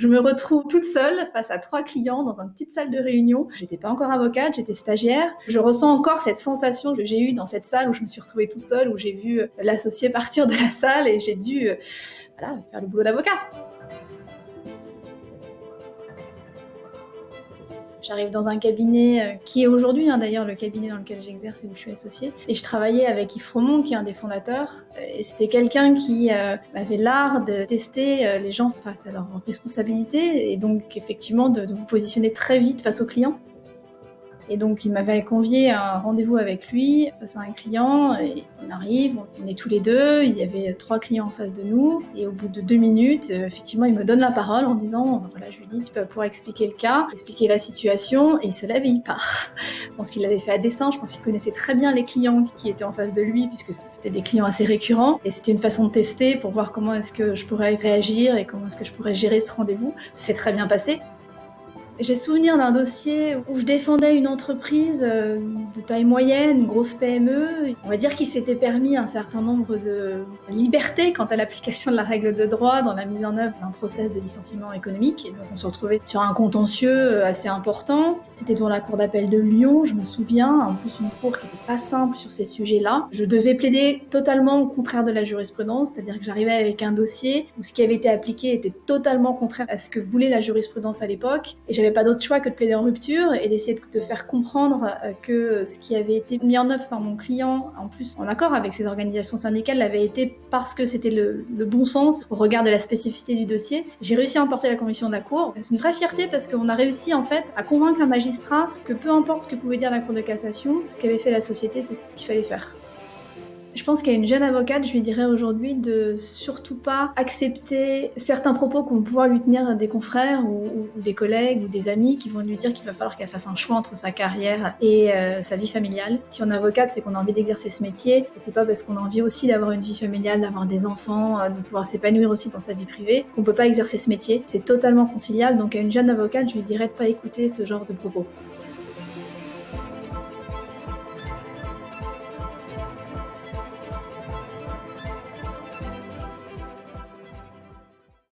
Je me retrouve toute seule face à 3 clients dans une petite salle de réunion. J'étais pas encore avocate, j'étais stagiaire. Je ressens encore cette sensation que j'ai eue dans cette salle où je me suis retrouvée toute seule, où j'ai vu l'associé partir de la salle et j'ai dû faire le boulot d'avocat. J'arrive dans un cabinet qui est aujourd'hui d'ailleurs le cabinet dans lequel j'exerce et où je suis associée. Et je travaillais avec Yves Fromont, qui est un des fondateurs. Et c'était quelqu'un qui avait l'art de tester les gens face à leurs responsabilités et donc effectivement de vous positionner très vite face aux clients. Et donc il m'avait convié à un rendez-vous avec lui face à un client et on arrive, on est tous les deux, il y avait 3 clients en face de nous et au bout de 2 minutes, effectivement il me donne la parole en disant voilà Julie, tu vas pouvoir expliquer le cas, expliquer la situation et il se lève et il part. Je pense qu'il l'avait fait à dessein, je pense qu'il connaissait très bien les clients qui étaient en face de lui puisque c'était des clients assez récurrents et c'était une façon de tester pour voir comment est-ce que je pourrais réagir et comment est-ce que je pourrais gérer ce rendez-vous. Ça s'est très bien passé. J'ai souvenir d'un dossier où je défendais une entreprise de taille moyenne, une grosse PME. On va dire qu'il s'était permis un certain nombre de libertés quant à l'application de la règle de droit dans la mise en œuvre d'un process de licenciement économique. Et donc on se retrouvait sur un contentieux assez important. C'était devant la cour d'appel de Lyon, je me souviens, en plus une cour qui n'était pas simple sur ces sujets-là. Je devais plaider totalement au contraire de la jurisprudence, c'est-à-dire que j'arrivais avec un dossier où ce qui avait été appliqué était totalement contraire à ce que voulait la jurisprudence à l'époque. Et j'avais pas d'autre choix que de plaider en rupture et d'essayer de faire comprendre que ce qui avait été mis en œuvre par mon client, en plus en accord avec ses organisations syndicales, l'avait été parce que c'était le bon sens au regard de la spécificité du dossier. J'ai réussi à emporter la conviction de la Cour. C'est une vraie fierté parce qu'on a réussi en fait à convaincre un magistrat que peu importe ce que pouvait dire la Cour de cassation, ce qu'avait fait la société était ce qu'il fallait faire. Je pense qu'à une jeune avocate, je lui dirais aujourd'hui de surtout pas accepter certains propos qu'on va pouvoir lui tenir des confrères ou des collègues ou des amis qui vont lui dire qu'il va falloir qu'elle fasse un choix entre sa carrière et sa vie familiale. Si on est avocate, c'est qu'on a envie d'exercer ce métier et c'est pas parce qu'on a envie aussi d'avoir une vie familiale, d'avoir des enfants, de pouvoir s'épanouir aussi dans sa vie privée qu'on peut pas exercer ce métier. C'est totalement conciliable, donc à une jeune avocate, je lui dirais de pas écouter ce genre de propos.